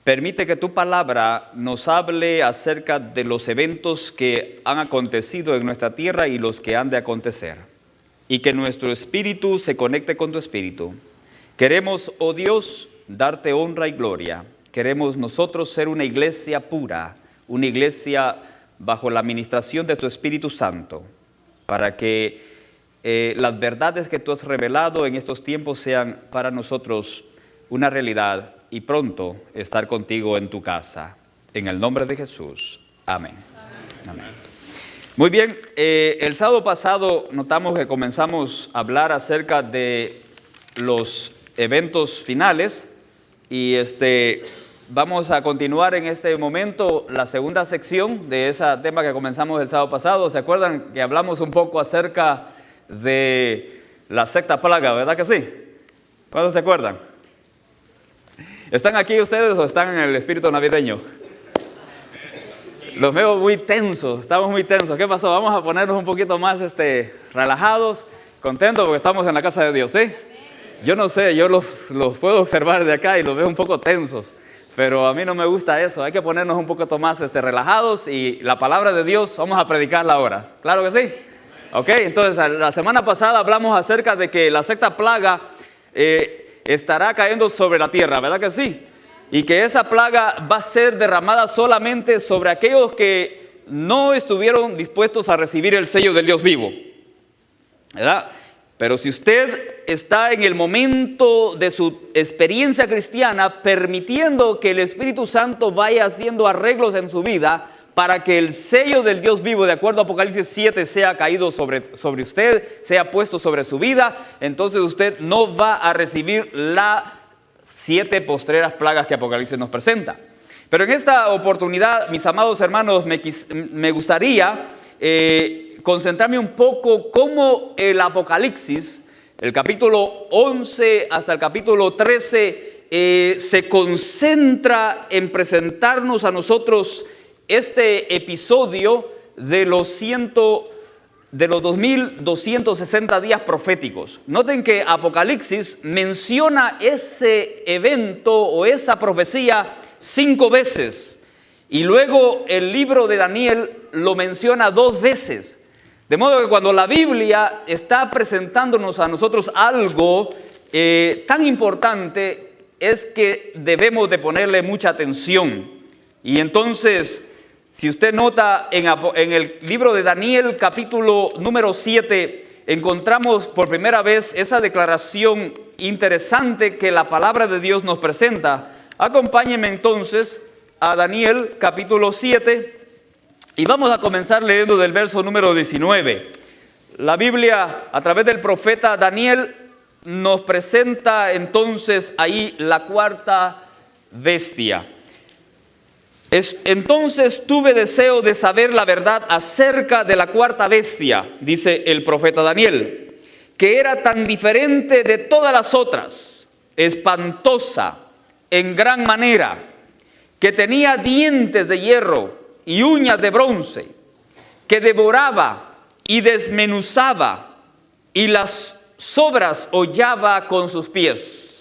Permite que tu palabra nos hable acerca de los eventos que han acontecido en nuestra tierra y los que han de acontecer. Y que nuestro espíritu se conecte con tu espíritu. Queremos, oh Dios, darte honra y gloria. Queremos nosotros ser una iglesia pura, una iglesia bajo la administración de tu Espíritu Santo, para que las verdades que tú has revelado en estos tiempos sean para nosotros una realidad y pronto estar contigo en tu casa. En el nombre de Jesús. Amén. Amén. Muy bien, el sábado pasado notamos que comenzamos a hablar acerca de los eventos finales y vamos a continuar en este momento la segunda sección de ese tema que comenzamos el sábado pasado. ¿Se acuerdan que hablamos un poco acerca de la sexta plaga, verdad que sí? ¿Cuántos se acuerdan? ¿Están aquí ustedes o están en el espíritu navideño? Los veo muy tensos, estamos muy tensos. ¿Qué pasó? Vamos a ponernos un poquito más relajados, contentos porque estamos en la casa de Dios, ¿sí? Yo no sé, yo los puedo observar de acá y los veo un poco tensos, pero a mí no me gusta eso. Hay que ponernos un poquito más relajados y la palabra de Dios vamos a predicarla ahora. ¿Claro que sí? Ok, entonces la semana pasada hablamos acerca de que la sexta plaga estará cayendo sobre la tierra, ¿verdad que sí? Y que esa plaga va a ser derramada solamente sobre aquellos que no estuvieron dispuestos a recibir el sello del Dios vivo, ¿verdad? Pero si usted está en el momento de su experiencia cristiana, permitiendo que el Espíritu Santo vaya haciendo arreglos en su vida para que el sello del Dios vivo, de acuerdo a Apocalipsis 7, sea caído sobre usted, sea puesto sobre su vida, entonces usted no va a recibir las 7 postreras plagas que Apocalipsis nos presenta. Pero en esta oportunidad, mis amados hermanos, me gustaría concentrarme un poco cómo el Apocalipsis, el capítulo 11 hasta el capítulo 13, se concentra en presentarnos a nosotros este episodio de los 2260 días proféticos. Noten que Apocalipsis menciona ese evento o esa profecía 5 veces. Y luego el libro de Daniel lo menciona 2 veces. De modo que cuando la Biblia está presentándonos a nosotros algo tan importante, es que debemos de ponerle mucha atención. Y entonces, si usted nota en el libro de Daniel, capítulo número 7, encontramos por primera vez esa declaración interesante que la palabra de Dios nos presenta. Acompáñenme entonces a Daniel, capítulo 7, y vamos a comenzar leyendo del verso número 19. La Biblia, a través del profeta Daniel, nos presenta entonces ahí la cuarta bestia. Entonces tuve deseo de saber la verdad acerca de la cuarta bestia, dice el profeta Daniel, que era tan diferente de todas las otras, espantosa en gran manera, que tenía dientes de hierro y uñas de bronce, que devoraba y desmenuzaba y las sobras hollaba con sus pies.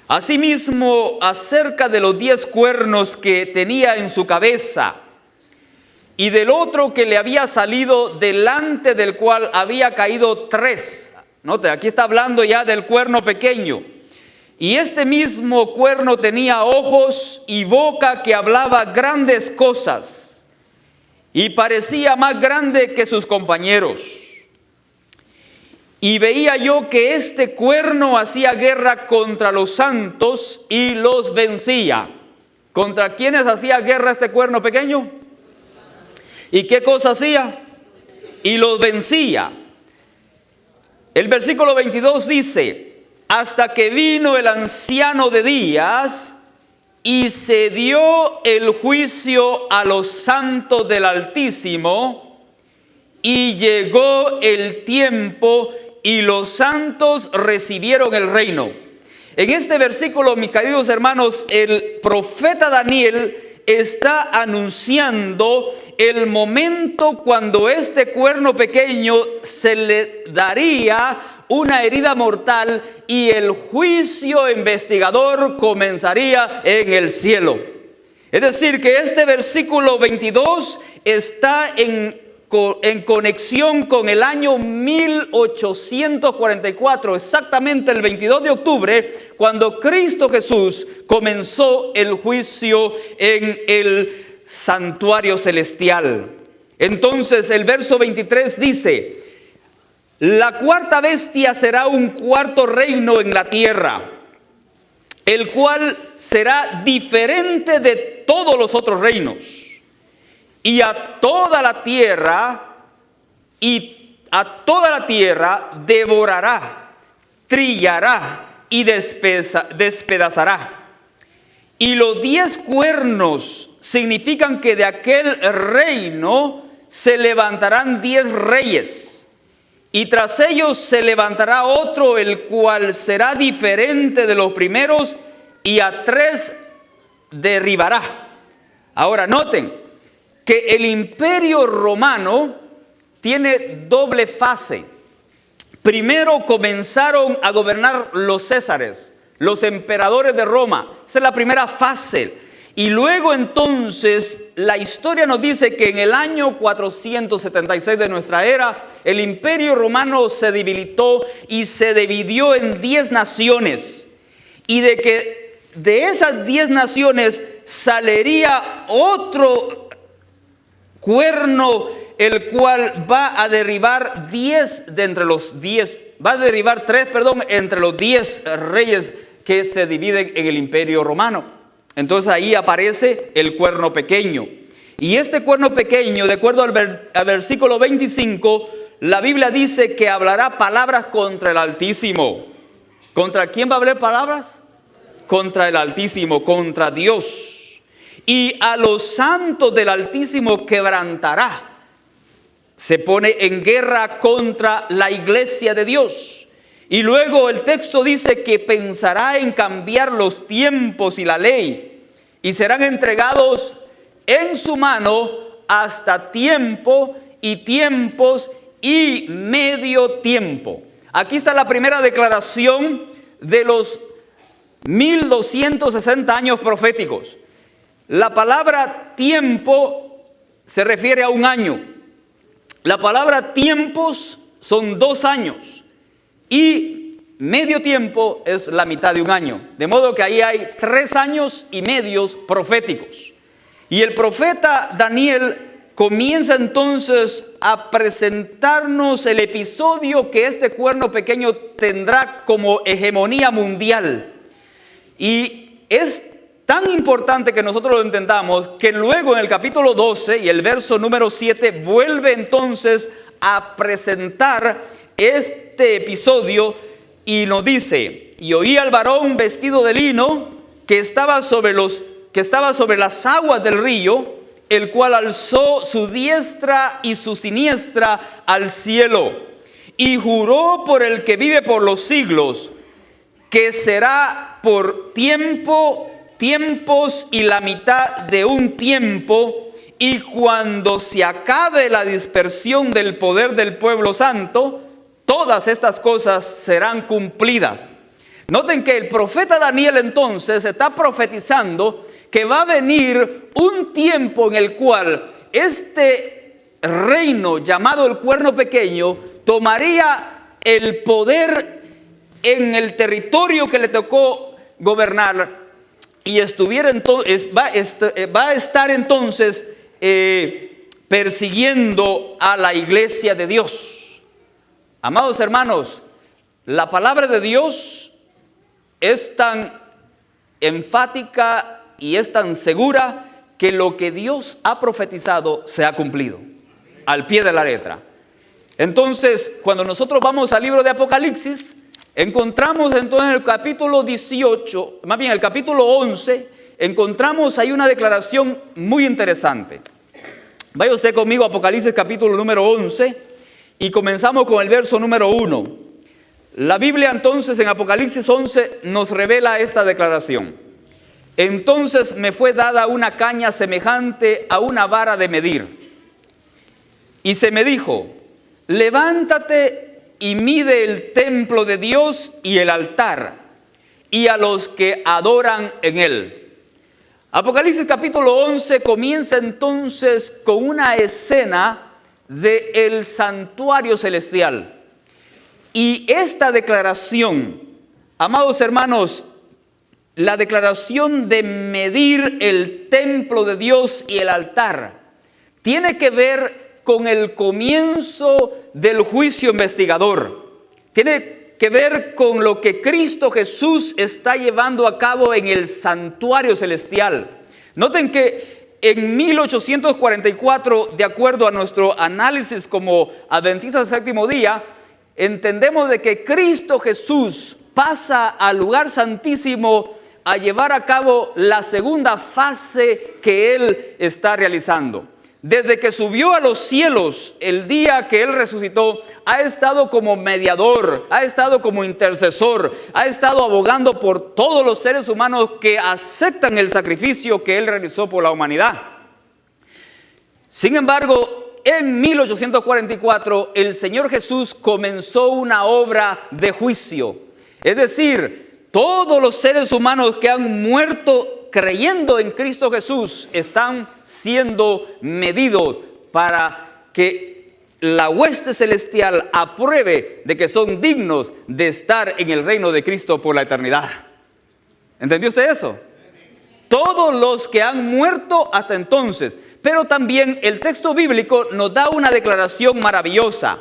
Asimismo, acerca de los 10 cuernos que tenía en su cabeza y del otro que le había salido, delante del cual había caído 3. Note, aquí está hablando ya del cuerno pequeño. Y este mismo cuerno tenía ojos y boca que hablaba grandes cosas y parecía más grande que sus compañeros. Y veía yo que este cuerno hacía guerra contra los santos y los vencía. ¿Contra quiénes hacía guerra este cuerno pequeño? ¿Y qué cosa hacía? Y los vencía. El versículo 22 dice: hasta que vino el anciano de días y se dio el juicio a los santos del Altísimo, y llegó el tiempo y los santos recibieron el reino. En este versículo, mis queridos hermanos, el profeta Daniel está anunciando el momento cuando este cuerno pequeño se le daría una herida mortal y el juicio investigador comenzaría en el cielo. Es decir, que este versículo 22 está en conexión con el año 1844, exactamente el 22 de octubre, cuando Cristo Jesús comenzó el juicio en el santuario celestial. Entonces el verso 23 dice: la cuarta bestia será un cuarto reino en la tierra, el cual será diferente de todos los otros reinos. Y a toda la tierra devorará, trillará y despedazará. Y los 10 cuernos significan que de aquel reino se levantarán 10 reyes. Y tras ellos se levantará otro, el cual será diferente de los primeros, y a 3 derribará. Ahora noten que el imperio romano tiene doble fase. Primero comenzaron a gobernar los césares, los emperadores de Roma. Esa es la primera fase. Y luego entonces la historia nos dice que en el año 476 de nuestra era, el imperio romano se debilitó y se dividió en 10 naciones. Y de esas 10 naciones saldría otro cuerno, el cual va a derribar 3 entre los 10 reyes que se dividen en el imperio romano. Entonces ahí aparece el cuerno pequeño. Y este cuerno pequeño, de acuerdo al versículo 25, la Biblia dice que hablará palabras contra el Altísimo. ¿Contra quién va a hablar palabras? Contra el Altísimo, contra Dios. Y a los santos del Altísimo quebrantará. Se pone en guerra contra la iglesia de Dios. Y luego el texto dice que pensará en cambiar los tiempos y la ley. Y serán entregados en su mano hasta tiempo y tiempos y medio tiempo. Aquí está la primera declaración de los 1260 años proféticos. La palabra tiempo se refiere a un año. La palabra tiempos son 2 años. Y medio tiempo es la mitad de un año. De modo que ahí hay 3 años y medios proféticos. Y el profeta Daniel comienza entonces a presentarnos el episodio que este cuerno pequeño tendrá como hegemonía mundial. Y es tan importante que nosotros lo entendamos que luego en el capítulo 12 y el verso número 7 vuelve entonces a presentar este episodio y nos dice: y oí al varón vestido de lino que estaba sobre las aguas del río, el cual alzó su diestra y su siniestra al cielo y juró por el que vive por los siglos, que será por tiempos y la mitad de un tiempo, y cuando se acabe la dispersión del poder del pueblo santo, todas estas cosas serán cumplidas. Noten que el profeta Daniel entonces está profetizando que va a venir un tiempo en el cual este reino llamado el cuerno pequeño tomaría el poder en el territorio que le tocó gobernar. Y va a estar entonces persiguiendo a la iglesia de Dios. Amados hermanos, la palabra de Dios es tan enfática y es tan segura que lo que Dios ha profetizado se ha cumplido al pie de la letra. Entonces, cuando nosotros vamos al libro de Apocalipsis, encontramos entonces en el capítulo 18, más bien el capítulo 11, encontramos ahí una declaración muy interesante. Vaya usted conmigo a Apocalipsis capítulo número 11 y comenzamos con el verso número 1. La Biblia entonces en Apocalipsis 11 nos revela esta declaración. Entonces me fue dada una caña semejante a una vara de medir. Y se me dijo: levántate y mide el templo de Dios y el altar, y a los que adoran en él. Apocalipsis capítulo 11 comienza entonces con una escena del santuario celestial. Y esta declaración, amados hermanos, la declaración de medir el templo de Dios y el altar, tiene que ver con el comienzo del juicio investigador. Tiene que ver con lo que Cristo Jesús está llevando a cabo en el santuario celestial. Noten que en 1844, de acuerdo a nuestro análisis como adventistas del séptimo día, entendemos de que Cristo Jesús pasa al lugar santísimo a llevar a cabo la segunda fase que Él está realizando. Desde que subió a los cielos el día que Él resucitó, ha estado como mediador, ha estado como intercesor, ha estado abogando por todos los seres humanos que aceptan el sacrificio que Él realizó por la humanidad. Sin embargo, en 1844 el Señor Jesús comenzó una obra de juicio. Es decir, todos los seres humanos que han muerto creyendo en Cristo Jesús están siendo medidos para que la hueste celestial apruebe de que son dignos de estar en el reino de Cristo por la eternidad. ¿Entendió usted eso? Todos los que han muerto hasta entonces. Pero también el texto bíblico nos da una declaración maravillosa.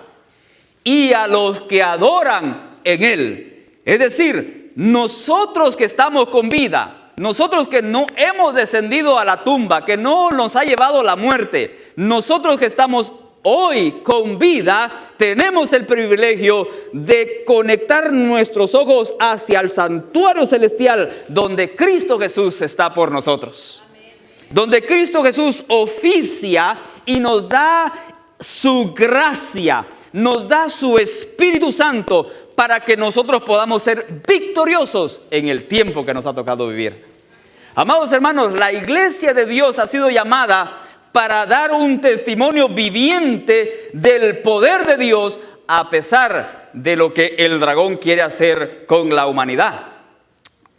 Y a los que adoran en Él. Es decir, nosotros que estamos con vida, nosotros que no hemos descendido a la tumba, que no nos ha llevado la muerte, nosotros que estamos hoy con vida, tenemos el privilegio de conectar nuestros ojos hacia el santuario celestial donde Cristo Jesús está por nosotros. Donde Cristo Jesús oficia y nos da su gracia, nos da su Espíritu Santo para que nosotros podamos ser victoriosos en el tiempo que nos ha tocado vivir. Amados hermanos, la iglesia de Dios ha sido llamada para dar un testimonio viviente del poder de Dios a pesar de lo que el dragón quiere hacer con la humanidad.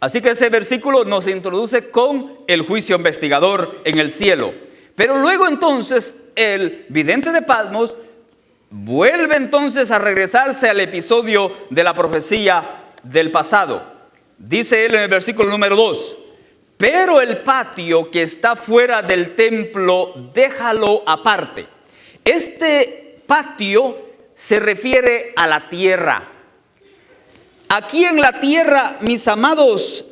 Así que ese versículo nos introduce con el juicio investigador en el cielo. Pero luego entonces el vidente de Patmos vuelve entonces a regresarse al episodio de la profecía del pasado. Dice él en el versículo número 2: pero el patio que está fuera del templo, déjalo aparte. Este patio se refiere a la tierra. Aquí en la tierra, mis amados,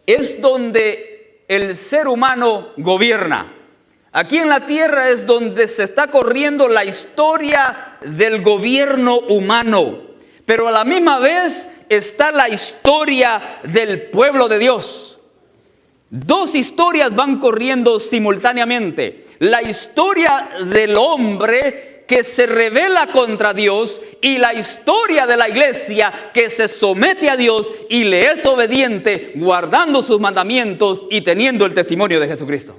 es donde el ser humano gobierna. Aquí en la tierra es donde se está corriendo la historia del gobierno humano. Pero a la misma vez está la historia del pueblo de Dios. Dos historias van corriendo simultáneamente. La historia del hombre que se rebela contra Dios y la historia de la iglesia que se somete a Dios y le es obediente, guardando sus mandamientos y teniendo el testimonio de Jesucristo.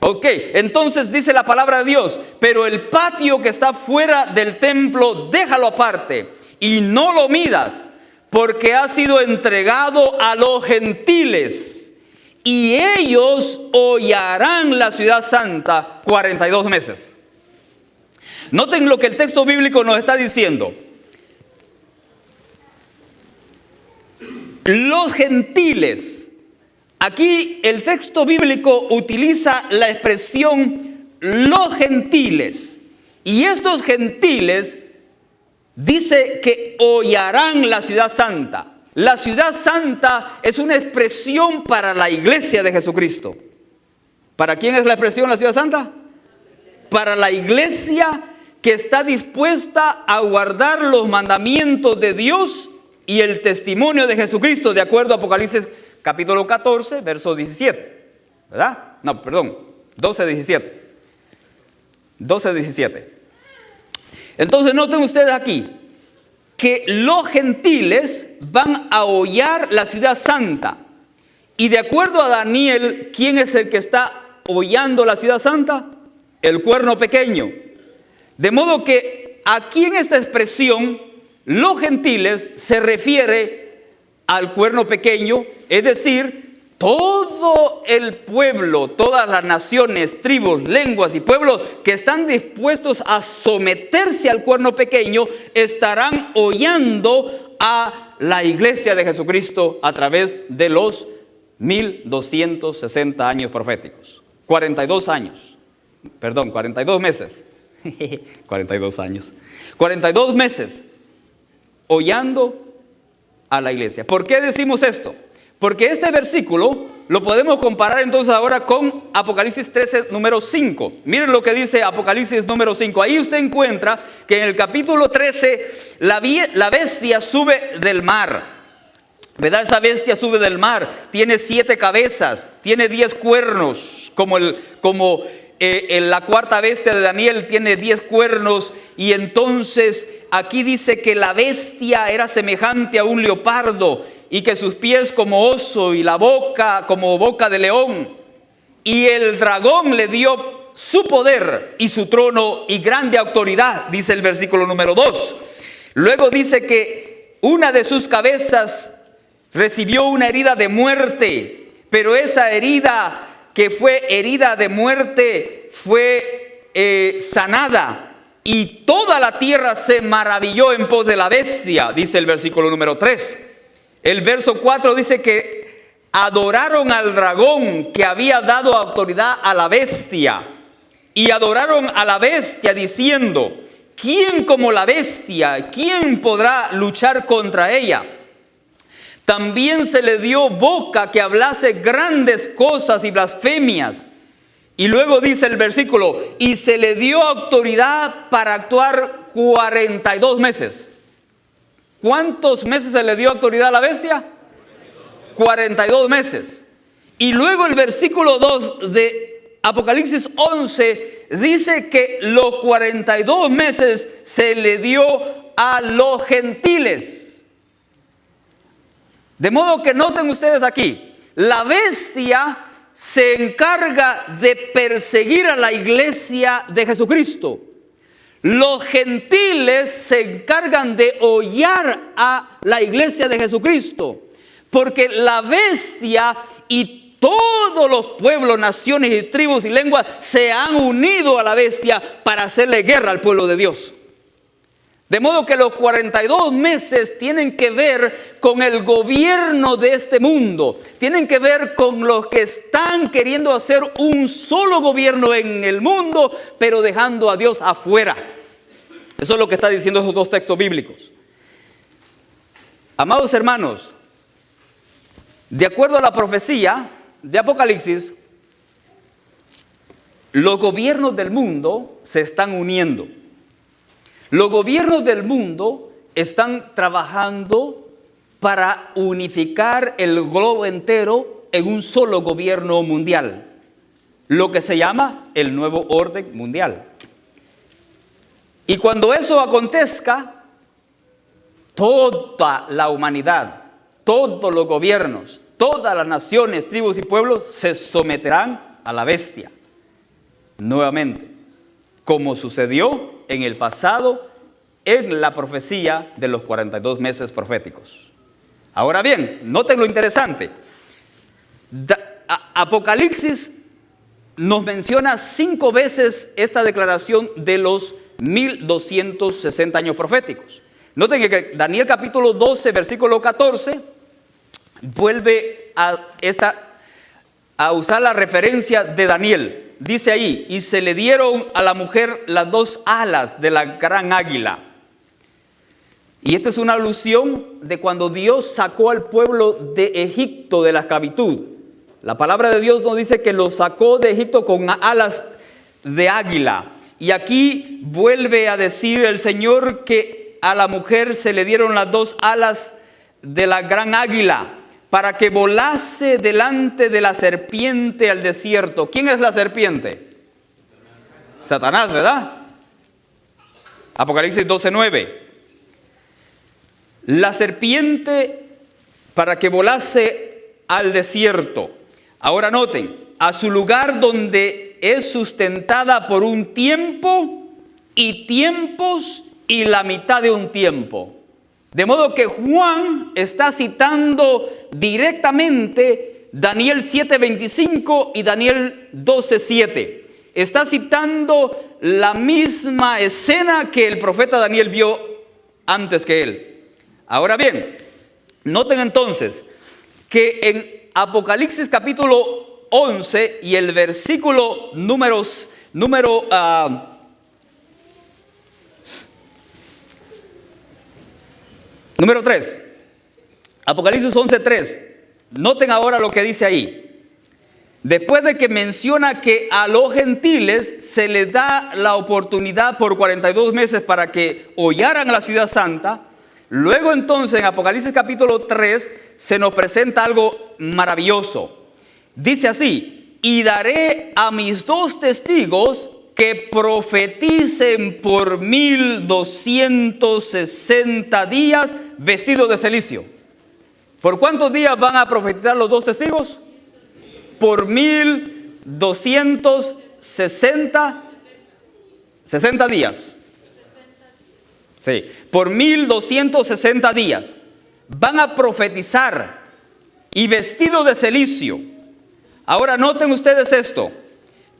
Ok, entonces dice la palabra de Dios: pero el patio que está fuera del templo, déjalo aparte y no lo midas, porque ha sido entregado a los gentiles y ellos hollarán la ciudad santa 42 meses. Noten lo que el texto bíblico nos está diciendo. Los gentiles. Aquí el texto bíblico utiliza la expresión los gentiles. Y estos gentiles dice que hollarán la ciudad santa. La ciudad santa es una expresión para la iglesia de Jesucristo. ¿Para quién es la expresión la ciudad santa? Para la iglesia que está dispuesta a guardar los mandamientos de Dios y el testimonio de Jesucristo, de acuerdo a Apocalipsis capítulo 14, verso 17. ¿Verdad? No, perdón, 12, 17. 12, 17. Entonces noten ustedes aquí que los gentiles van a hollar la ciudad santa. Y de acuerdo a Daniel, ¿quién es el que está hollando la ciudad santa? El cuerno pequeño. De modo que aquí en esta expresión los gentiles se refiere al cuerno pequeño, es decir, todo el pueblo, todas las naciones, tribus, lenguas y pueblos que están dispuestos a someterse al cuerno pequeño estarán oyendo a la iglesia de Jesucristo a través de los 1260 años proféticos. 42 meses. 42 años. 42 meses oyendo a la iglesia. ¿Por qué decimos esto? Porque este versículo lo podemos comparar entonces ahora con Apocalipsis 13, número 5. Miren lo que dice Apocalipsis número 5. Ahí usted encuentra que en el capítulo 13 la bestia sube del mar. ¿Verdad? Esa bestia sube del mar, tiene 7 cabezas, tiene 10 cuernos, como la cuarta bestia de Daniel tiene 10 cuernos. Y entonces aquí dice que la bestia era semejante a un leopardo y que sus pies como oso y la boca como boca de león. Y el dragón le dio su poder y su trono y grande autoridad, dice el versículo número 2. Luego dice que una de sus cabezas recibió una herida de muerte, pero esa herida que fue herida de muerte fue sanada, y toda la tierra se maravilló en pos de la bestia, dice el versículo número 3. El verso 4 dice que adoraron al dragón que había dado autoridad a la bestia, y adoraron a la bestia diciendo: ¿quién como la bestia? ¿Quién podrá luchar contra ella? También se le dio boca que hablase grandes cosas y blasfemias. Y luego dice el versículo: y se le dio autoridad para actuar 42 meses. ¿Cuántos meses se le dio autoridad a la bestia? 42 meses. Y luego el versículo 2 de Apocalipsis 11 dice que los 42 meses se le dio a los gentiles. De modo que noten ustedes aquí, la bestia se encarga de perseguir a la iglesia de Jesucristo. Los gentiles se encargan de hollar a la iglesia de Jesucristo. Porque la bestia y todos los pueblos, naciones y tribus y lenguas se han unido a la bestia para hacerle guerra al pueblo de Dios. De modo que los 42 meses tienen que ver con el gobierno de este mundo. Tienen que ver con los que están queriendo hacer un solo gobierno en el mundo, pero dejando a Dios afuera. Eso es lo que está diciendo esos dos textos bíblicos. Amados hermanos, de acuerdo a la profecía de Apocalipsis, los gobiernos del mundo se están uniendo. Los gobiernos del mundo están trabajando para unificar el globo entero en un solo gobierno mundial, lo que se llama el nuevo orden mundial. Y cuando eso acontezca, toda la humanidad, todos los gobiernos, todas las naciones, tribus y pueblos se someterán a la bestia nuevamente, como sucedió en el pasado en la profecía de los 42 meses proféticos. Ahora bien, noten lo interesante. Apocalipsis nos menciona 5 veces esta declaración de los 1260 años proféticos. Noten que Daniel capítulo 12, versículo 14, vuelve a usar la referencia de Daniel. Dice ahí: y se le dieron a la mujer las 2 alas de la gran águila. Y esta es una alusión de cuando Dios sacó al pueblo de Egipto de la esclavitud. La palabra de Dios nos dice que lo sacó de Egipto con alas de águila. Y aquí vuelve a decir el Señor que a la mujer se le dieron las 2 alas de la gran águila para que volase delante de la serpiente al desierto. ¿Quién es la serpiente? Satanás, ¿verdad? Apocalipsis 12:9. La serpiente para que volase al desierto. Ahora noten, a su lugar donde es sustentada por un tiempo y tiempos y la mitad de un tiempo. De modo que Juan está citando directamente Daniel 7:25 y Daniel 12:7. Está citando la misma escena que el profeta Daniel vio antes que él. Ahora bien, noten entonces que en Apocalipsis capítulo 11 y el versículo número 3, Apocalipsis 11:3, noten ahora lo que dice ahí. Después de que menciona que a los gentiles se les da la oportunidad por 42 meses para que hollaran la ciudad santa, luego entonces en Apocalipsis capítulo 3 se nos presenta algo maravilloso. Dice así: y daré a mis 2 testigos que profeticen por 1260 días vestidos de cilicio. ¿Por cuántos días van a profetizar los 2 testigos? Por 1260 días. Sí, por 1260 días van a profetizar y vestidos de cilicio. Ahora noten ustedes esto,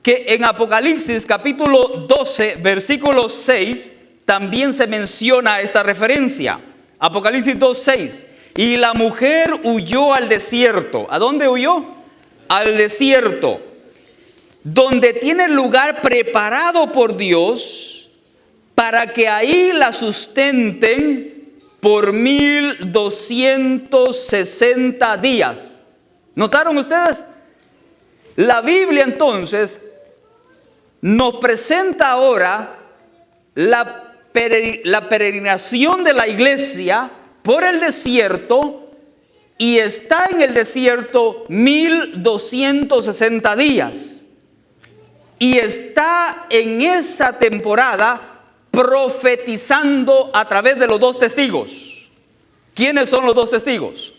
que en Apocalipsis capítulo 12 versículo 6 también se menciona esta referencia. Apocalipsis 2:6. Y la mujer huyó al desierto. ¿A dónde huyó? Al desierto, donde tiene lugar preparado por Dios para que ahí la sustenten por 1260 días. ¿Notaron ustedes? La Biblia entonces nos presenta ahora la peregrinación de la iglesia por el desierto, y está en el desierto 1260 días. Y está en esa temporada profetizando a través de los 2 testigos. ¿Quiénes son los 2 testigos?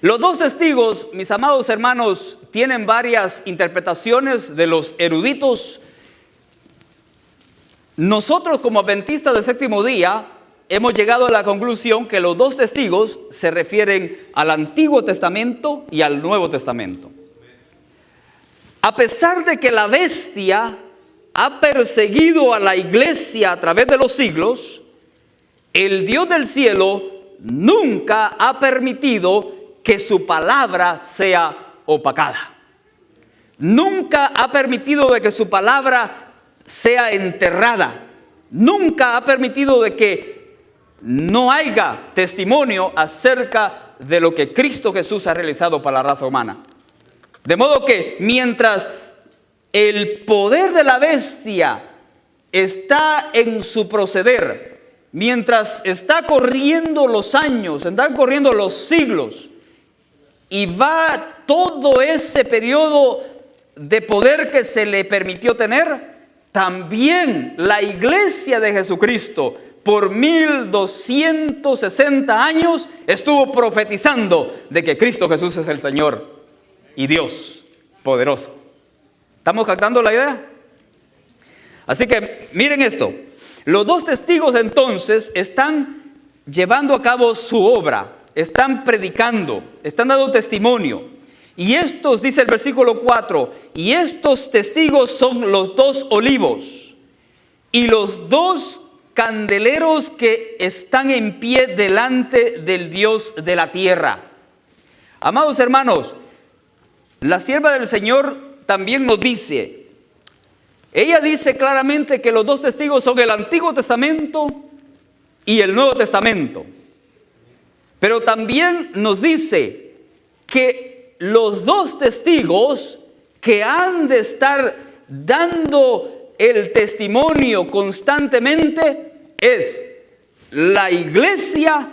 Los 2 testigos, mis amados hermanos, tienen varias interpretaciones de los eruditos. Nosotros como adventistas del séptimo día hemos llegado a la conclusión que los 2 testigos se refieren al Antiguo Testamento y al Nuevo Testamento. A pesar de que la bestia ha perseguido a la iglesia a través de los siglos, el Dios del cielo nunca ha permitido que su palabra sea opacada. Nunca ha permitido de que su palabra sea enterrada. Nunca ha permitido de que no haya testimonio acerca de lo que Cristo Jesús ha realizado para la raza humana. De modo que mientras el poder de la bestia está en su proceder, mientras está corriendo los años, están corriendo los siglos, y va todo ese periodo de poder que se le permitió tener, también la iglesia de Jesucristo por 1260 años estuvo profetizando de que Cristo Jesús es el Señor y Dios poderoso. ¿Estamos captando la idea? Así que miren esto. Los 2 testigos entonces están llevando a cabo su obra, están predicando, están dando testimonio. Y estos, dice el versículo 4, y estos testigos son los 2 olivos y los 2 candeleros que están en pie delante del Dios de la tierra. Amados hermanos, la sierva del Señor también nos dice, ella dice claramente que los 2 testigos son el Antiguo Testamento y el Nuevo Testamento. Pero también nos dice que los 2 testigos que han de estar dando el testimonio constantemente es la iglesia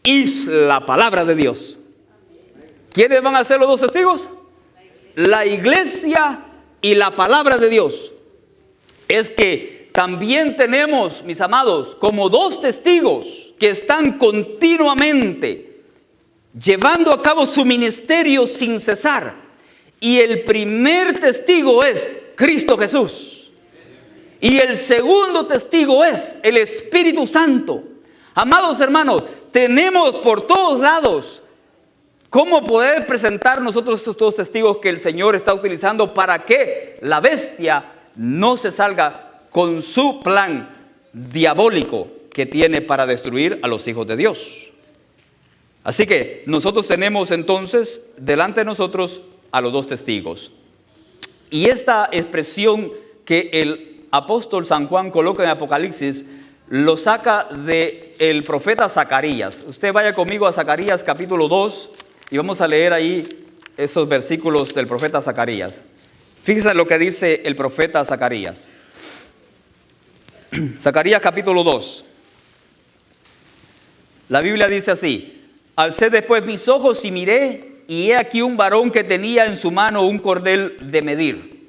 y la palabra de Dios. ¿Quiénes van a ser los 2 testigos? La iglesia y la palabra de Dios. Es que también tenemos, mis amados, como 2 testigos que están continuamente llevando a cabo su ministerio sin cesar. Y el primer testigo es Cristo Jesús. Y el segundo testigo es el Espíritu Santo. Amados hermanos, tenemos por todos lados cómo poder presentar nosotros estos dos testigos que el Señor está utilizando para que la bestia no se salga con su plan diabólico que tiene para destruir a los hijos de Dios. Así que nosotros tenemos entonces delante de nosotros a los dos testigos. Y esta expresión que el apóstol San Juan coloca en Apocalipsis lo saca del profeta Zacarías. Usted vaya conmigo a Zacarías capítulo 2 y vamos a leer ahí esos versículos del profeta Zacarías. Fíjense lo que dice el profeta Zacarías. Zacarías capítulo 2. La Biblia dice así: alcé después mis ojos y miré, y he aquí un varón que tenía en su mano un cordel de medir.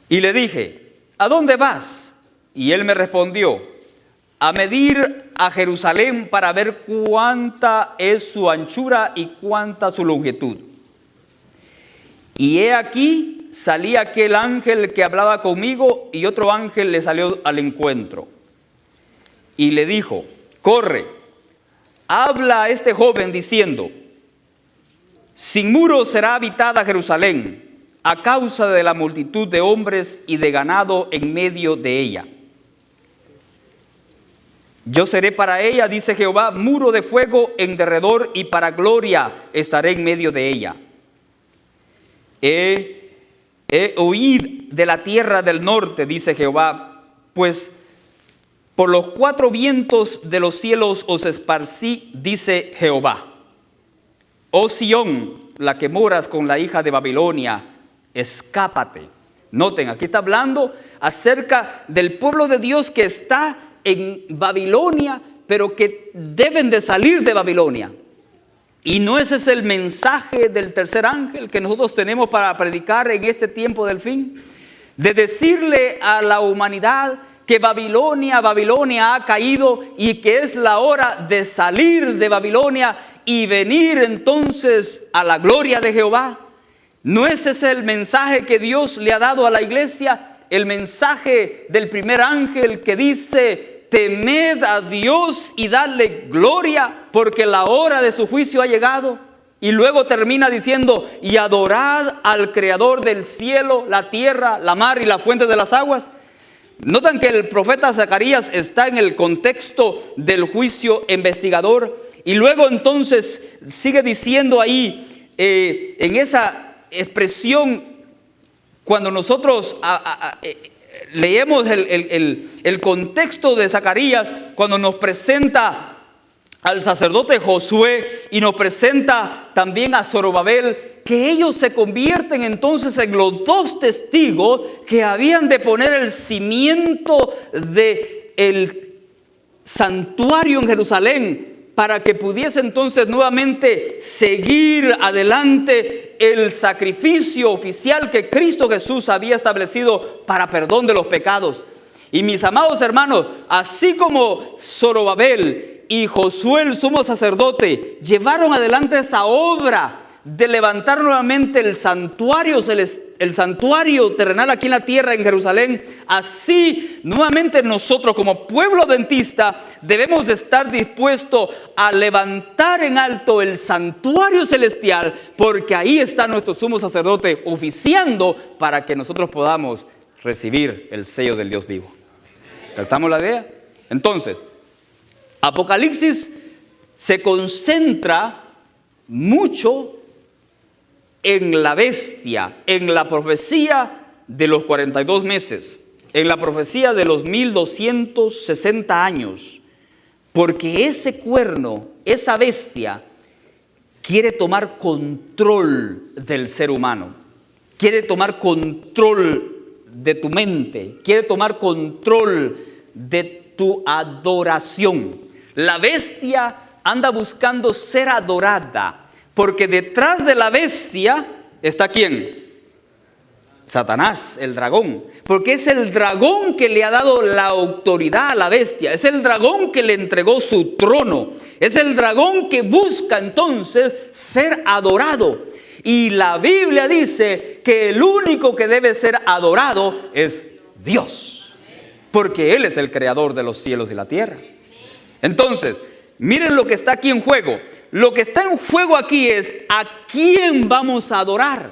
Y le dije: ¿a dónde vas? Y él me respondió: a medir a Jerusalén para ver cuánta es su anchura y cuánta su longitud. Y he aquí salía aquel ángel que hablaba conmigo, y otro ángel le salió al encuentro. Y le dijo: corre, habla a este joven diciendo: sin muros será habitada Jerusalén, a causa de la multitud de hombres y de ganado en medio de ella. Yo seré para ella, dice Jehová, muro de fuego en derredor, y para gloria estaré en medio de ella. Oíd de la tierra del norte, dice Jehová, pues por los cuatro vientos de los cielos os esparcí, dice Jehová. Oh Sión, la que moras con la hija de Babilonia, escápate. Noten, aquí está hablando acerca del pueblo de Dios que está en Babilonia, pero que deben de salir de Babilonia. Y no ese es el mensaje del tercer ángel que nosotros tenemos para predicar en este tiempo del fin, de decirle a la humanidad que Babilonia ha caído y que es la hora de salir de Babilonia y venir entonces a la gloria de Jehová. ¿No ese es el mensaje que Dios le ha dado a la iglesia? El mensaje del primer ángel que dice: temed a Dios y dadle gloria, porque la hora de su juicio ha llegado. Y luego termina diciendo: y adorad al creador del cielo, la tierra, la mar y la fuente de las aguas. Notan que el profeta Zacarías está en el contexto del juicio investigador. Y luego entonces sigue diciendo ahí, en esa expresión, cuando nosotros leemos el contexto de Zacarías, cuando nos presenta al sacerdote Josué y nos presenta también a Zorobabel, que ellos se convierten entonces en los dos testigos que habían de poner el cimiento del santuario en Jerusalén, para que pudiese entonces nuevamente seguir adelante el sacrificio oficial que Cristo Jesús había establecido para perdón de los pecados. Y mis amados hermanos, así como Zorobabel y Josué el sumo sacerdote llevaron adelante esa obra de levantar nuevamente el santuario terrenal aquí en la tierra en Jerusalén, así nuevamente nosotros como pueblo adventista debemos de estar dispuestos a levantar en alto el santuario celestial, porque ahí está nuestro sumo sacerdote oficiando para que nosotros podamos recibir el sello del Dios vivo. ¿Tratamos la idea? Entonces, Apocalipsis se concentra mucho en la bestia, en la profecía de los 42 meses, en la profecía de los 1260 años, porque ese cuerno, esa bestia, quiere tomar control del ser humano, quiere tomar control de tu mente, quiere tomar control de tu adoración. La bestia anda buscando ser adorada, porque detrás de la bestia está ¿quién? Satanás, el dragón. Porque es el dragón que le ha dado la autoridad a la bestia. Es el dragón que le entregó su trono. Es el dragón que busca entonces ser adorado. Y la Biblia dice que el único que debe ser adorado es Dios. Porque Él es el creador de los cielos y la tierra. Entonces, miren lo que está aquí en juego. Lo que está en juego aquí es a quién vamos a adorar.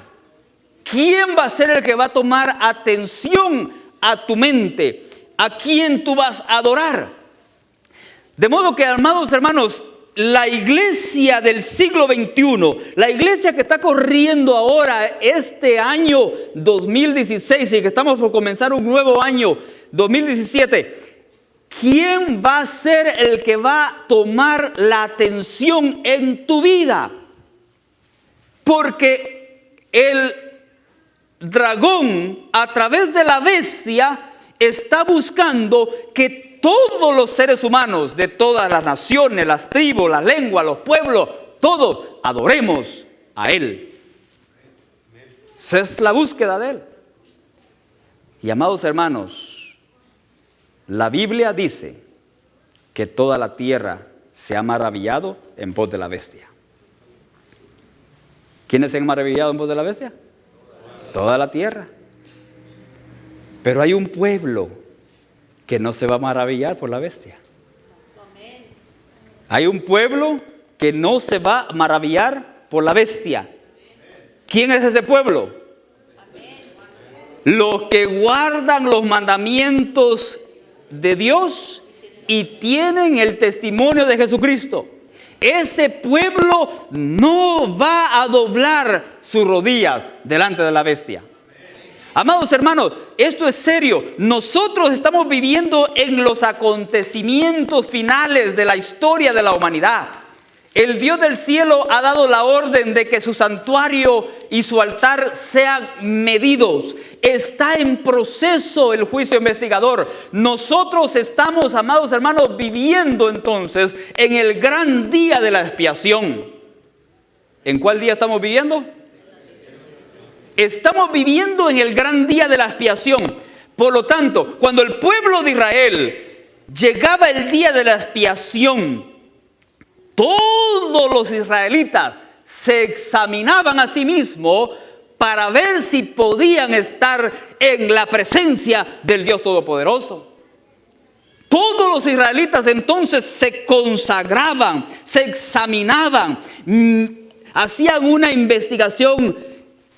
¿Quién va a ser el que va a tomar atención a tu mente? ¿A quién tú vas a adorar? De modo que, amados hermanos, la iglesia del siglo XXI, la iglesia que está corriendo ahora este año 2016 y que estamos por comenzar un nuevo año 2017, ¿quién va a ser el que va a tomar la atención en tu vida? Porque el dragón, a través de la bestia, está buscando que todos los seres humanos de todas las naciones, las tribus, las lenguas, los pueblos, todos adoremos a Él. Esa es la búsqueda de Él. Y amados hermanos, la Biblia dice que toda la tierra se ha maravillado en pos de la bestia. ¿Quiénes se han maravillado en pos de la bestia? Toda la tierra. Pero hay un pueblo que no se va a maravillar por la bestia. Hay un pueblo que no se va a maravillar por la bestia. ¿Quién es ese pueblo? Los que guardan los mandamientos de Dios y tienen el testimonio de Jesucristo. Ese pueblo no va a doblar sus rodillas delante de la bestia. Amados hermanos, esto es serio. Nosotros estamos viviendo en los acontecimientos finales de la historia de la humanidad. El Dios del cielo ha dado la orden de que su santuario y su altar sean medidos. Está en proceso el juicio investigador. Nosotros estamos, amados hermanos, viviendo entonces en el gran día de la expiación. ¿En cuál día estamos viviendo? Estamos viviendo en el gran día de la expiación. Por lo tanto, cuando el pueblo de Israel llegaba el día de la expiación, todos los israelitas se examinaban a sí mismos para ver si podían estar en la presencia del Dios Todopoderoso. Todos los israelitas entonces se consagraban, se examinaban, hacían una investigación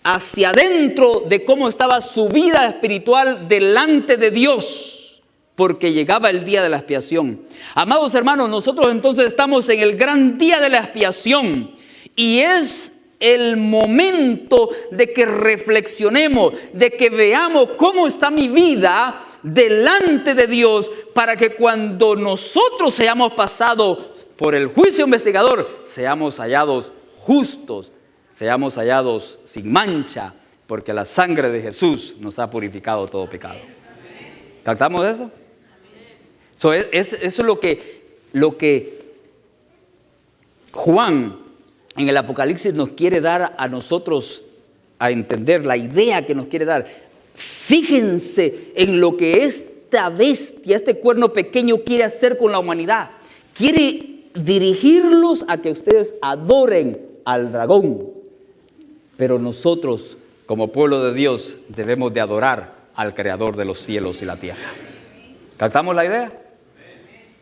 hacia adentro de cómo estaba su vida espiritual delante de Dios, porque llegaba el día de la expiación. Amados hermanos, nosotros entonces estamos en el gran día de la expiación y es el momento de que reflexionemos, de que veamos cómo está mi vida delante de Dios, para que cuando nosotros seamos pasados por el juicio investigador, seamos hallados justos, seamos hallados sin mancha, porque la sangre de Jesús nos ha purificado todo pecado. ¿Captamos eso? Eso es lo que Juan en el Apocalipsis nos quiere dar a nosotros a entender, la idea que nos quiere dar. Fíjense en lo que esta bestia, este cuerno pequeño quiere hacer con la humanidad. Quiere dirigirlos a que ustedes adoren al dragón. Pero nosotros, como pueblo de Dios, debemos de adorar al Creador de los cielos y la tierra. ¿Captamos la idea?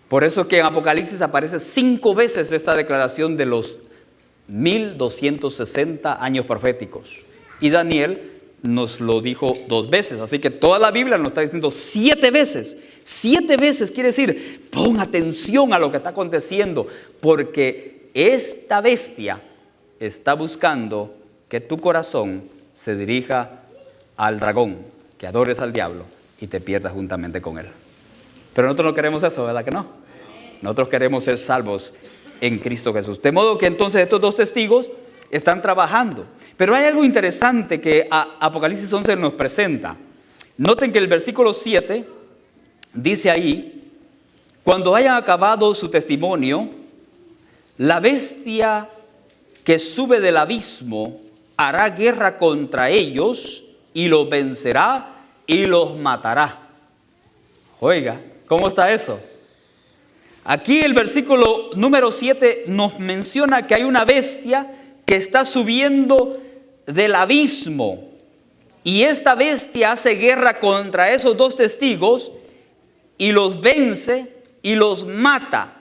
Por eso que en Apocalipsis aparece 5 veces esta declaración de los 1260 años proféticos. Y Daniel nos lo dijo 2 veces. Así que toda la Biblia nos está diciendo 7 veces. 7 veces quiere decir, pon atención a lo que está aconteciendo. Porque esta bestia está buscando que tu corazón se dirija al dragón, que adores al diablo y te pierdas juntamente con él. Pero nosotros no queremos eso, ¿verdad que no? Nosotros queremos ser salvos en Cristo Jesús. De modo que entonces estos 2 testigos están trabajando. Pero hay algo interesante que Apocalipsis 11 nos presenta. Noten que el versículo 7 dice ahí, cuando hayan acabado su testimonio, la bestia que sube del abismo hará guerra contra ellos y los vencerá y los matará. Oiga, ¿cómo está eso? Aquí el versículo número 7 nos menciona que hay una bestia que está subiendo del abismo. Y esta bestia hace guerra contra esos 2 testigos y los vence y los mata.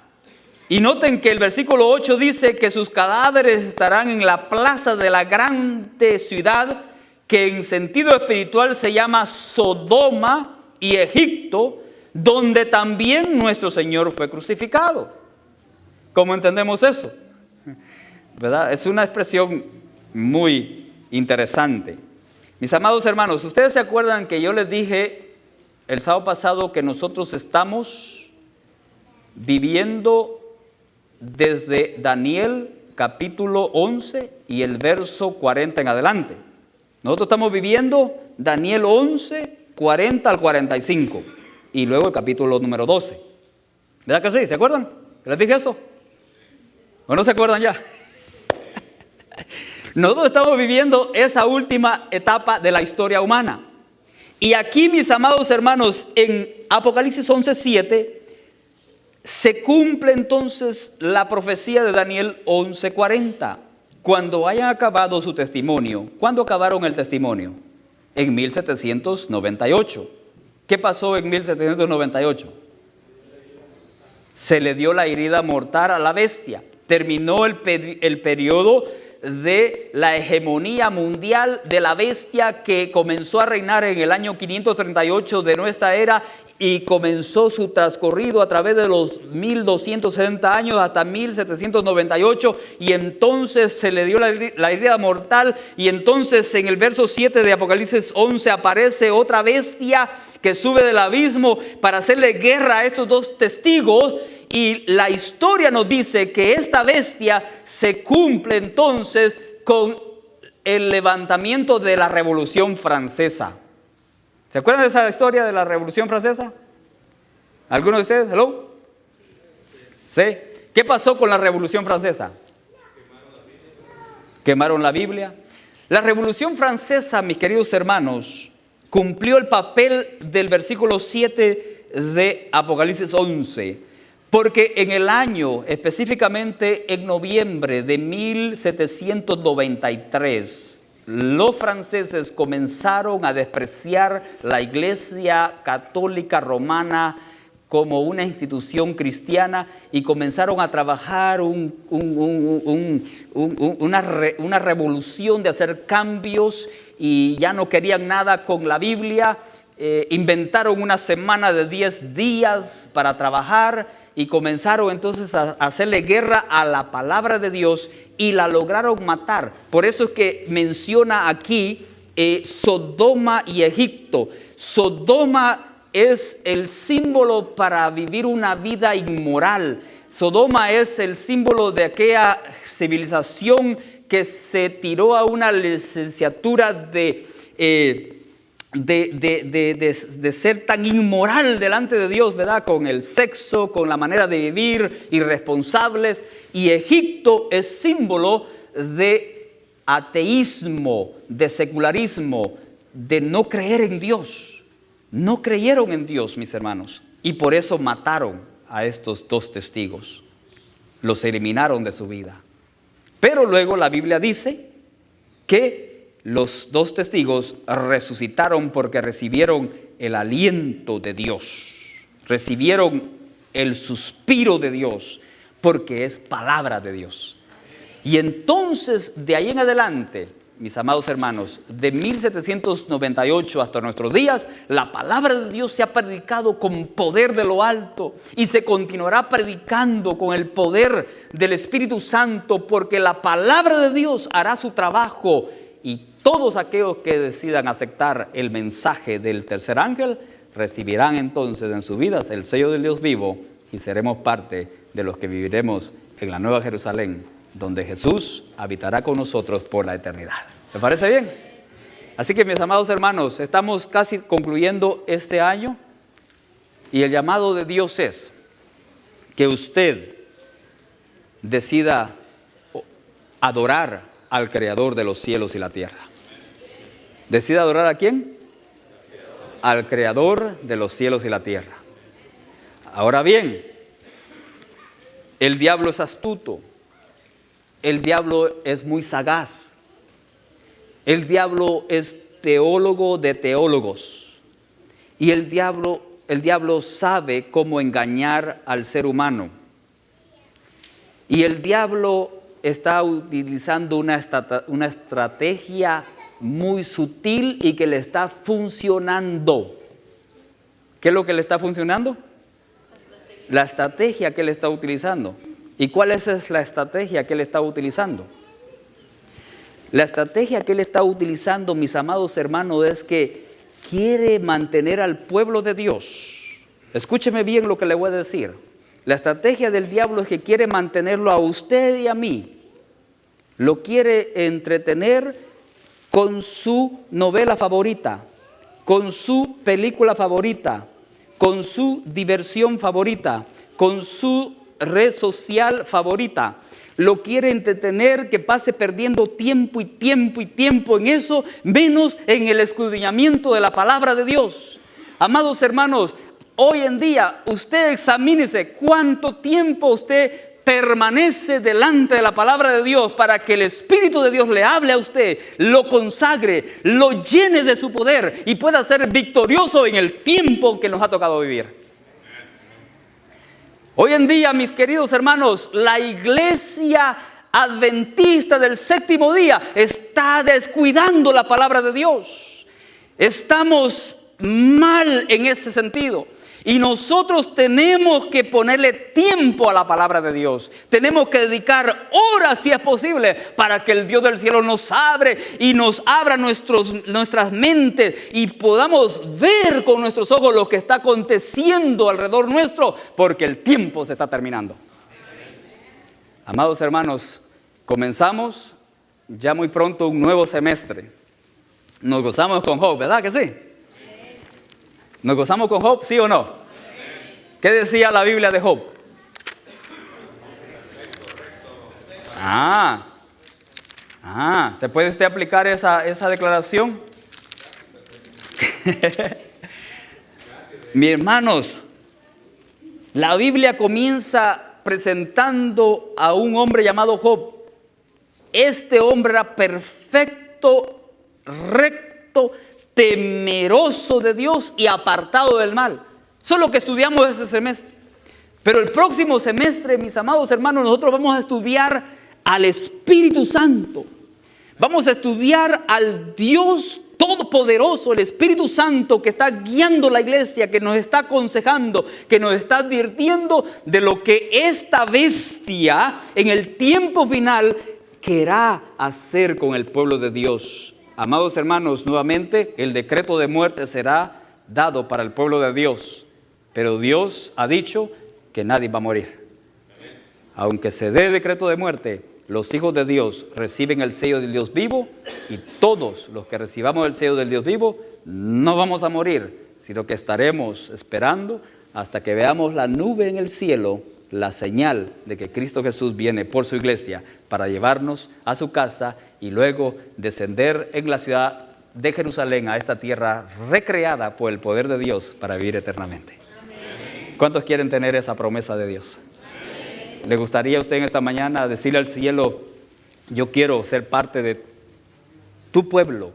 Y noten que el versículo 8 dice que sus cadáveres estarán en la plaza de la grande ciudad, que en sentido espiritual se llama Sodoma y Egipto, donde también nuestro Señor fue crucificado. ¿Cómo entendemos eso? ¿Verdad? Es una expresión muy interesante. Mis amados hermanos, ¿ustedes se acuerdan que yo les dije el sábado pasado que nosotros estamos viviendo desde Daniel capítulo 11 y el verso 40 en adelante? Nosotros estamos viviendo Daniel 11, 40 al 45 y luego el capítulo número 12. ¿Verdad que sí? ¿Se acuerdan? ¿Les dije eso? ¿O no se acuerdan ya? Nosotros estamos viviendo esa última etapa de la historia humana. Y aquí, mis amados hermanos, en Apocalipsis 11:7 se cumple entonces la profecía de Daniel 11:40. Cuando hayan acabado su testimonio. ¿Cuándo acabaron el testimonio? En 1798. ¿Qué pasó en 1798? Se le dio la herida mortal a la bestia. Terminó el periodo de la hegemonía mundial de la bestia, que comenzó a reinar en el año 538 de nuestra era y comenzó su transcurrido a través de los 1260 años hasta 1798, y entonces se le dio la herida mortal. Y entonces en el verso 7 de Apocalipsis 11 aparece otra bestia que sube del abismo para hacerle guerra a estos dos testigos. Y la historia nos dice que esta bestia se cumple entonces con el levantamiento de la Revolución Francesa. ¿Se acuerdan de esa historia de la Revolución Francesa? ¿Alguno de ustedes? ¿Hello? ¿Sí? ¿Qué pasó con la Revolución Francesa? Quemaron la Biblia. La Revolución Francesa, mis queridos hermanos, cumplió el papel del versículo 7 de Apocalipsis 11. Porque en el año, específicamente en noviembre de 1793, los franceses comenzaron a despreciar la Iglesia Católica Romana como una institución cristiana y comenzaron a trabajar una revolución de hacer cambios, y ya no querían nada con la Biblia. Inventaron una semana de 10 días para trabajar y comenzaron entonces a hacerle guerra a la palabra de Dios y la lograron matar. Por eso es que menciona aquí Sodoma y Egipto. Sodoma es el símbolo para vivir una vida inmoral. Sodoma es el símbolo de aquella civilización que se tiró a una licenciatura de ser tan inmoral delante de Dios, ¿verdad? Con el sexo, con la manera de vivir, irresponsables. Y Egipto es símbolo de ateísmo, de secularismo, de no creer en Dios. No creyeron en Dios, mis hermanos, y por eso mataron a estos dos testigos. Los eliminaron de su vida. Pero luego la Biblia dice que los dos testigos resucitaron porque recibieron el aliento de Dios, recibieron el suspiro de Dios, porque es palabra de Dios. Y entonces, de ahí en adelante, mis amados hermanos, de 1798 hasta nuestros días, la palabra de Dios se ha predicado con poder de lo alto y se continuará predicando con el poder del Espíritu Santo, porque la palabra de Dios hará su trabajo. Y todos aquellos que decidan aceptar el mensaje del tercer ángel recibirán entonces en sus vidas el sello del Dios vivo y seremos parte de los que viviremos en la Nueva Jerusalén, donde Jesús habitará con nosotros por la eternidad. ¿Les parece bien? Así que, mis amados hermanos, estamos casi concluyendo este año y el llamado de Dios es que usted decida adorar al Creador de los cielos y la tierra. ¿Decide adorar a quién? Al Creador de los cielos y la tierra. Ahora bien, el diablo es astuto. El diablo es muy sagaz. El diablo es teólogo de teólogos. Y el diablo sabe cómo engañar al ser humano. Y el diablo está utilizando una estrategia muy sutil y que le está funcionando. ¿Qué es lo que le está funcionando? La estrategia que él está utilizando. ¿Y cuál es la estrategia que él está utilizando? La estrategia que él está utilizando, mis amados hermanos, es que quiere mantener al pueblo de Dios. Escúcheme bien lo que le voy a decir. La estrategia del diablo es que quiere mantenerlo a usted y a mí. Lo quiere entretener con su novela favorita, con su película favorita, con su diversión favorita, con su red social favorita. Lo quiere entretener, que pase perdiendo tiempo y tiempo y tiempo en eso, menos en el escudriñamiento de la palabra de Dios. Amados hermanos, hoy en día usted examínese cuánto tiempo usted permanece delante de la palabra de Dios para que el Espíritu de Dios le hable a usted, lo consagre, lo llene de su poder y pueda ser victorioso en el tiempo que nos ha tocado vivir. Hoy en día, mis queridos hermanos, la iglesia adventista del séptimo día está descuidando la palabra de Dios. Estamos mal en ese sentido. Y nosotros tenemos que ponerle tiempo a la palabra de Dios. Tenemos que dedicar horas, si es posible, para que el Dios del cielo nos abre y nos abra nuestras mentes y podamos ver con nuestros ojos lo que está aconteciendo alrededor nuestro, porque el tiempo se está terminando. Amados hermanos, comenzamos ya muy pronto un nuevo semestre. Nos gozamos con Job, ¿verdad que sí? ¿Nos gozamos con Job, sí o no? ¿Qué decía la Biblia de Job? ¿Se puede usted aplicar esa declaración? Mis hermanos, la Biblia comienza presentando a un hombre llamado Job. Este hombre era perfecto, recto, temeroso de Dios y apartado del mal. Eso es lo que estudiamos este semestre. Pero el próximo semestre, mis amados hermanos, nosotros vamos a estudiar al Espíritu Santo. Vamos a estudiar al Dios Todopoderoso, el Espíritu Santo que está guiando la iglesia, que nos está aconsejando, que nos está advirtiendo de lo que esta bestia en el tiempo final querrá hacer con el pueblo de Dios. Amados hermanos, nuevamente el decreto de muerte será dado para el pueblo de Dios, pero Dios ha dicho que nadie va a morir. Aunque se dé decreto de muerte, los hijos de Dios reciben el sello del Dios vivo y todos los que recibamos el sello del Dios vivo no vamos a morir, sino que estaremos esperando hasta que veamos la nube en el cielo, la señal de que Cristo Jesús viene por su iglesia para llevarnos a su casa y luego descender en la ciudad de Jerusalén a esta tierra recreada por el poder de Dios para vivir eternamente. Amén. ¿Cuántos quieren tener esa promesa de Dios? Amén. ¿Le gustaría a usted en esta mañana decirle al cielo: yo quiero ser parte de tu pueblo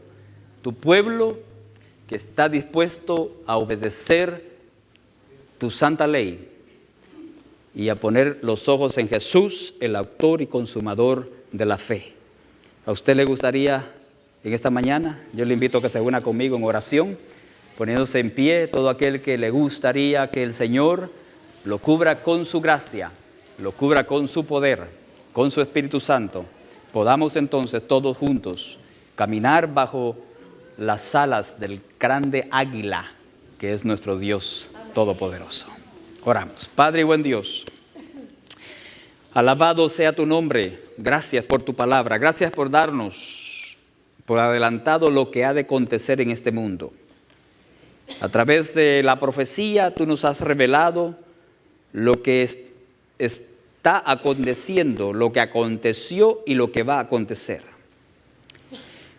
que está dispuesto a obedecer tu santa ley y a poner los ojos en Jesús, el autor y consumador de la fe? ¿A usted le gustaría en esta mañana? Yo le invito a que se una conmigo en oración, poniéndose en pie. Todo aquel que le gustaría que el Señor lo cubra con su gracia, lo cubra con su poder, con su Espíritu Santo, podamos entonces todos juntos caminar bajo las alas del grande águila que es nuestro Dios Todopoderoso. Oramos. Padre y buen Dios, alabado sea tu nombre. Gracias por tu palabra. Gracias por darnos por adelantado lo que ha de acontecer en este mundo. A través de la profecía tú nos has revelado lo que está aconteciendo, lo que aconteció y lo que va a acontecer.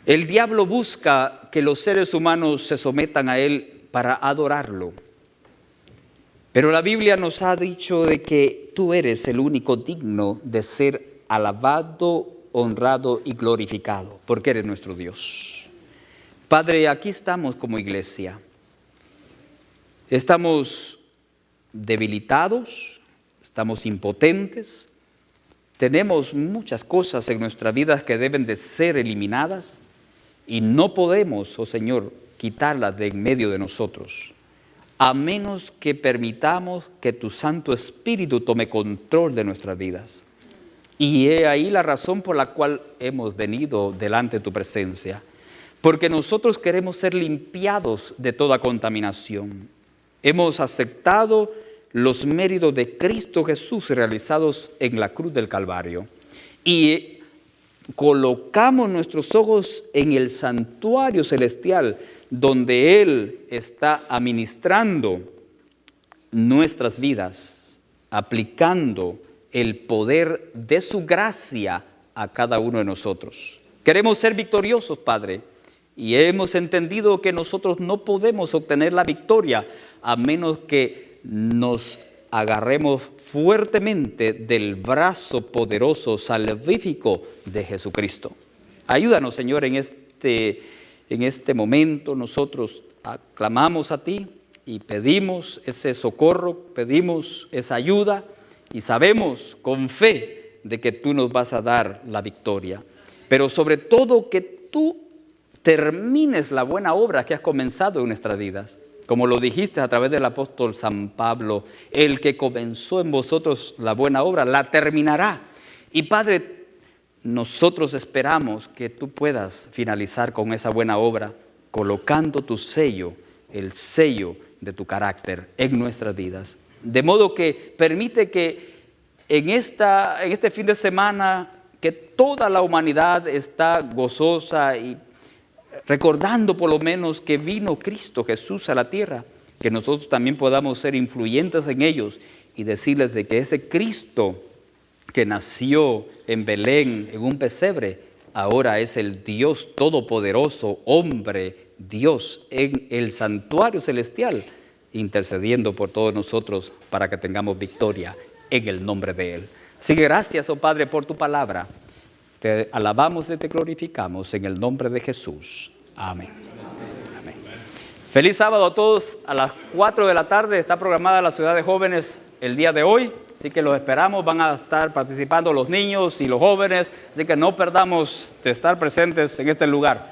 El diablo busca que los seres humanos se sometan a él para adorarlo. Pero la Biblia nos ha dicho de que tú eres el único digno de ser alabado, honrado y glorificado, porque eres nuestro Dios. Padre, aquí estamos como iglesia. Estamos debilitados, estamos impotentes. tenemos muchas cosas en nuestra vida que deben de ser eliminadas y no podemos, oh Señor, quitarlas de en medio de nosotros, a menos que permitamos que tu Santo Espíritu tome control de nuestras vidas. Y he ahí la razón por la cual hemos venido delante de tu presencia, porque nosotros queremos ser limpiados de toda contaminación. Hemos aceptado los méritos de Cristo Jesús realizados en la cruz del Calvario y colocamos nuestros ojos en el santuario celestial donde Él está administrando nuestras vidas, aplicando el poder de su gracia a cada uno de nosotros. Queremos ser victoriosos, Padre, y hemos entendido que nosotros no podemos obtener la victoria a menos que nos agarremos fuertemente del brazo poderoso, salvífico de Jesucristo. Ayúdanos, Señor, en este momento. Nosotros clamamos a ti y pedimos ese socorro, pedimos esa ayuda y sabemos con fe de que tú nos vas a dar la victoria. Pero sobre todo que tú termines la buena obra que has comenzado en nuestras vidas. Como lo dijiste a través del apóstol San Pablo, el que comenzó en vosotros la buena obra, la terminará. Y Padre, nosotros esperamos que tú puedas finalizar con esa buena obra, colocando tu sello, el sello de tu carácter en nuestras vidas. De modo que permite que en este fin de semana, que toda la humanidad está gozosa y recordando por lo menos que vino Cristo Jesús a la tierra, que nosotros también podamos ser influyentes en ellos y decirles de que ese Cristo que nació en Belén, en un pesebre, ahora es el Dios todopoderoso, hombre, Dios, en el santuario celestial, intercediendo por todos nosotros para que tengamos victoria en el nombre de Él. Así que gracias, oh Padre, por tu palabra. Te alabamos y te glorificamos en el nombre de Jesús. Amén. Amén. Feliz sábado a todos. A las 4 de la tarde está programada la Ciudad de Jóvenes el día de hoy. Así que los esperamos. Van a estar participando los niños y los jóvenes. Así que no perdamos de estar presentes en este lugar.